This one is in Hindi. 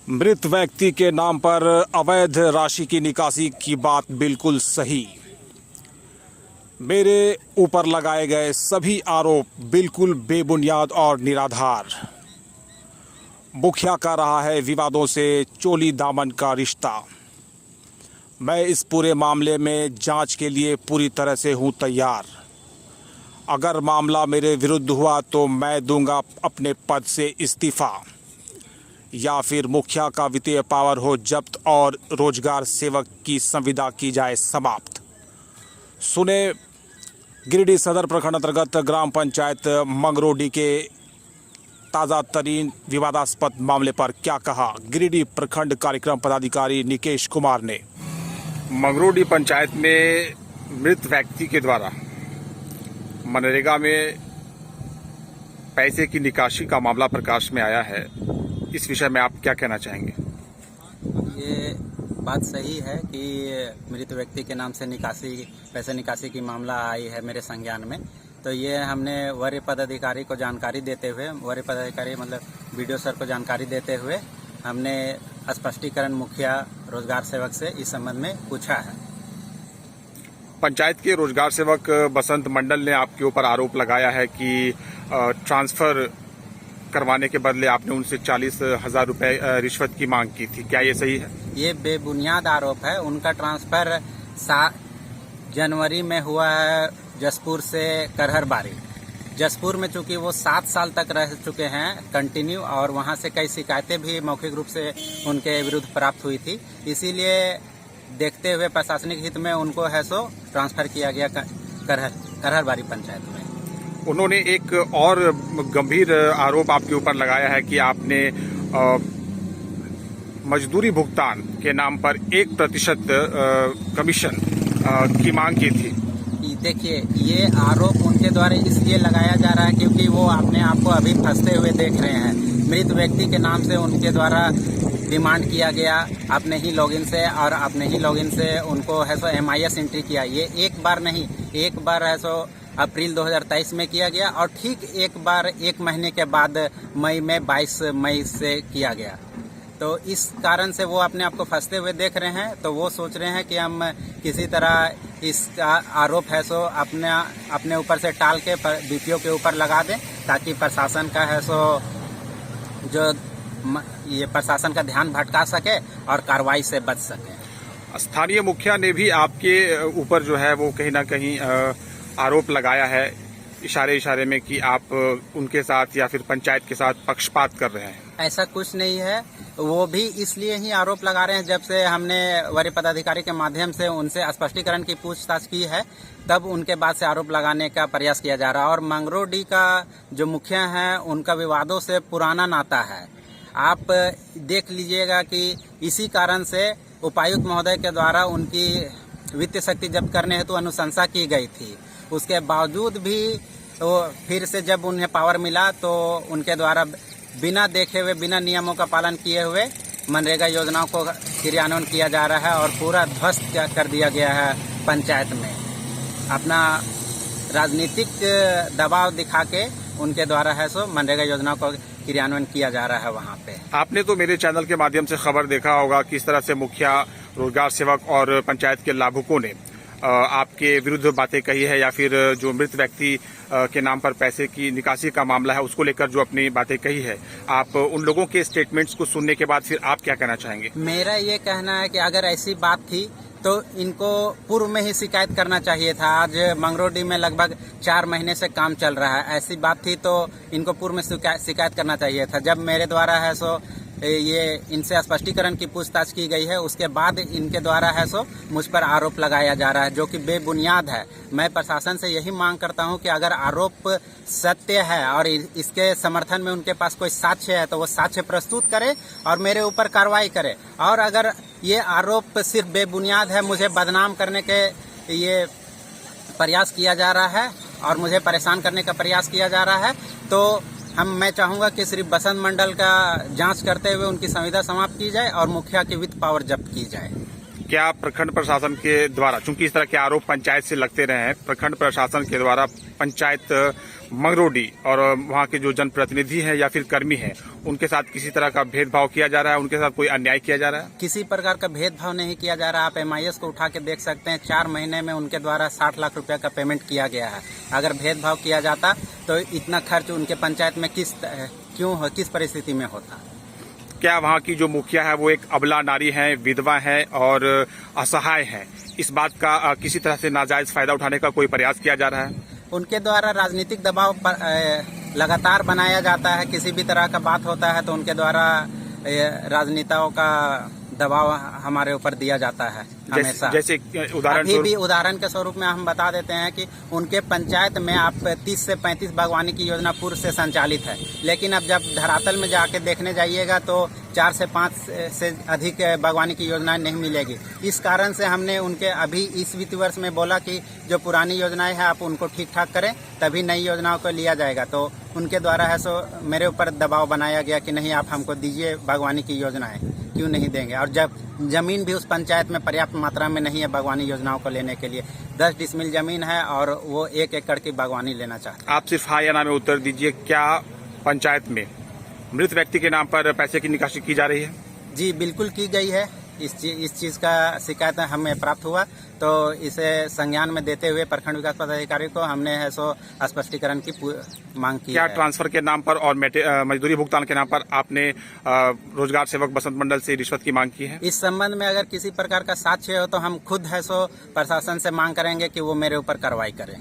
मृत व्यक्ति के नाम पर अवैध राशि की निकासी की बात बिल्कुल सही। मेरे ऊपर लगाए गए सभी आरोप बिल्कुल बेबुनियाद और निराधार। मुखिया का रहा है विवादों से चोली दामन का रिश्ता। मैं इस पूरे मामले में जांच के लिए पूरी तरह से हूं तैयार। अगर मामला मेरे विरुद्ध हुआ तो मैं दूंगा अपने पद से इस्तीफा, या फिर मुखिया का वित्तीय पावर हो जब्त और रोजगार सेवक की संविदा की जाए समाप्त। सुने गिरिडीह सदर प्रखंड अंतर्गत ग्राम पंचायत मंगरोडी के ताज़ा तरीन विवादास्पद मामले पर क्या कहा गिरिडीह प्रखंड कार्यक्रम पदाधिकारी निकेश कुमार ने। मंगरोडी पंचायत में मृत व्यक्ति के द्वारा मनरेगा में पैसे की निकासी का मामला प्रकाश में आया है। इस विषय में आप क्या कहना चाहेंगे? ये बात सही है कि मृत व्यक्ति के नाम से पैसे निकासी की मामला आई है मेरे संज्ञान में। तो ये हमने वरीय पदाधिकारी को जानकारी देते हुए, वरीय पदाधिकारी मतलब बीडीओ सर को जानकारी देते हुए हमने स्पष्टीकरण मुखिया रोजगार सेवक से इस संबंध में पूछा है। पंचायत के रोजगार सेवक बसंत मंडल ने आपके ऊपर आरोप लगाया है कि ट्रांसफर करवाने के बदले आपने उनसे 40,000 रुपए रिश्वत की मांग की थी। क्या ये सही है? ये बेबुनियाद आरोप है। उनका ट्रांसफर जनवरी में हुआ है जसपुर से करहरबारी। जसपुर में चूंकि वो 7 साल तक रह चुके हैं कंटिन्यू, और वहां से कई शिकायतें भी मौखिक रूप से उनके विरुद्ध प्राप्त हुई थी। इसीलिए देखते हुए प्रशासनिक हित में उनको है सो ट्रांसफर किया गया करहरबारी पंचायत में। उन्होंने एक और गंभीर आरोप आपके ऊपर लगाया है कि आपने मजदूरी भुगतान के नाम पर 1% कमीशन की मांग की थी। देखिए, ये आरोप उनके द्वारा इसलिए लगाया जा रहा है क्योंकि वो अपने आप को अभी फंसते हुए देख रहे हैं। मृत व्यक्ति के नाम से उनके द्वारा डिमांड किया गया अपने ही लॉगिन से, और अपने ही लॉगिन से उनको है सो MIS एंट्री किया। ये एक बार नहीं, एक बार है सो अप्रैल 2023 में किया गया, और ठीक एक बार 1 महीने के बाद मई में 22 मई से किया गया। तो इस कारण से वो अपने आप को फंसते हुए देख रहे हैं। तो वो सोच रहे हैं कि हम किसी तरह इसका आरोप है सो अपने ऊपर से टाल के बीपीओ के ऊपर लगा दें, ताकि प्रशासन का है सो जो ये प्रशासन का ध्यान भटका सके और कार्रवाई से बच सके। स्थानीय मुखिया ने भी आपके ऊपर जो है वो कहीं ना कहीं आरोप लगाया है, इशारे में कि आप उनके साथ या फिर पंचायत के साथ पक्षपात कर रहे हैं। ऐसा कुछ नहीं है। वो भी इसलिए ही आरोप लगा रहे हैं, जब से हमने वरीय पदाधिकारी के माध्यम से उनसे स्पष्टीकरण की पूछताछ की है, तब उनके बाद से आरोप लगाने का प्रयास किया जा रहा है। और मंगरोडी का जो मुखिया है उनका विवादों से पुराना नाता है। आप देख लीजिएगा कि इसी कारण से उपायुक्त महोदय के द्वारा उनकी वित्तीय शक्ति जब्त करने हेतु अनुशंसा की गई थी। उसके बावजूद भी तो फिर से जब उन्हें पावर मिला तो उनके द्वारा बिना देखे हुए, बिना नियमों का पालन किए हुए मनरेगा योजनाओं को क्रियान्वयन किया जा रहा है, और पूरा ध्वस्त कर दिया गया है पंचायत में। अपना राजनीतिक दबाव दिखा के उनके द्वारा है सो मनरेगा योजनाओं को क्रियान्वयन किया जा रहा है वहाँ पे। आपने तो मेरे चैनल के माध्यम से खबर देखा होगा किस तरह से मुखिया, रोजगार सेवक और पंचायत के लाभुकों ने आपके विरुद्ध बातें कही है, या फिर जो मृत व्यक्ति के नाम पर पैसे की निकासी का मामला है उसको लेकर जो अपनी बातें कही है। आप उन लोगों के स्टेटमेंट्स को सुनने के बाद फिर आप क्या कहना चाहेंगे? मेरा ये कहना है कि अगर ऐसी बात थी तो इनको पूर्व में ही शिकायत करना चाहिए था। आज मंगरोडी में लगभग 4 महीने से काम चल रहा है। ऐसी बात थी तो इनको पूर्व में शिकायत करना चाहिए था। जब मेरे द्वारा है सो ये इनसे स्पष्टीकरण की पूछताछ की गई है, उसके बाद इनके द्वारा है सो मुझ पर आरोप लगाया जा रहा है, जो कि बेबुनियाद है। मैं प्रशासन से यही मांग करता हूं कि अगर आरोप सत्य है और इसके समर्थन में उनके पास कोई साक्ष्य है तो वो साक्ष्य प्रस्तुत करे और मेरे ऊपर कार्रवाई करे। और अगर ये आरोप सिर्फ बेबुनियाद है, मुझे बदनाम करने के ये प्रयास किया जा रहा है और मुझे परेशान करने का प्रयास किया जा रहा है, तो मैं चाहूंगा कि सिर्फ बसंत मंडल का जांच करते हुए उनकी संविदा समाप्त की जाए और मुखिया की वित्त पावर जब्त की जाए। क्या प्रखंड प्रशासन के द्वारा, चूंकि इस तरह के आरोप पंचायत से लगते रहे हैं, प्रखंड प्रशासन के द्वारा पंचायत मंगरोडी और वहां के जो जनप्रतिनिधि हैं या फिर कर्मी हैं उनके साथ किसी तरह का भेदभाव किया जा रहा है, उनके साथ कोई अन्याय किया जा रहा है? किसी प्रकार का भेदभाव नहीं किया जा रहा। आप MIS को उठा के देख सकते हैं, 4 महीने में उनके द्वारा 60 लाख रुपया का पेमेंट किया गया है। अगर भेदभाव किया जाता तो इतना खर्च उनके पंचायत में किस परिस्थिति में होता। क्या वहाँ की जो मुखिया है वो एक अबला नारी है, विधवा है और असहाय है, इस बात का किसी तरह से नाजायज फायदा उठाने का कोई प्रयास किया जा रहा है? उनके द्वारा राजनीतिक दबाव लगातार बनाया जाता है। किसी भी तरह का बात होता है तो उनके द्वारा राजनेताओं का दबाव हमारे ऊपर दिया जाता है हमेशा। जैसे उदाहरण के स्वरूप में हम बता देते हैं कि उनके पंचायत में आप 30 से 35 बागवानी की योजना पूर्व से संचालित है, लेकिन अब जब धरातल में जाके देखने जाइएगा तो 4 से 5 से अधिक बागवानी की योजनाएं नहीं मिलेगी। इस कारण से हमने उनके अभी इस वित्त वर्ष में बोला कि जो पुरानी योजनाएं हैं आप उनको ठीक ठाक करें, तभी नई योजनाओं को लिया जाएगा। तो उनके द्वारा है सो मेरे ऊपर दबाव बनाया गया कि नहीं आप हमको दीजिए बागवानी की योजनाएं, क्यों नहीं देंगे। और जब जमीन भी उस पंचायत में पर्याप्त मात्रा में नहीं है बागवानी योजनाओं को लेने के लिए, 10 डिसमिल जमीन है और वो 1 एकड़ की बागवानी लेना चाहते हैं। आप सिर्फ हाँ या ना में उत्तर दीजिए, क्या पंचायत में मृत व्यक्ति के नाम पर पैसे की निकासी की जा रही है? जी बिल्कुल की गई है। इस चीज का शिकायत हमें प्राप्त हुआ तो इसे संज्ञान में देते हुए प्रखंड विकास पदाधिकारी को हमने है सो स्पष्टीकरण की मांग की। क्या ट्रांसफर के नाम पर और मजदूरी भुगतान के नाम पर आपने रोजगार सेवक बसंत मंडल से रिश्वत की मांग की है? इस संबंध में अगर किसी प्रकार का साक्ष्य हो तो हम खुद है सो प्रशासन से मांग करेंगे कि वो मेरे ऊपर कार्रवाई करें।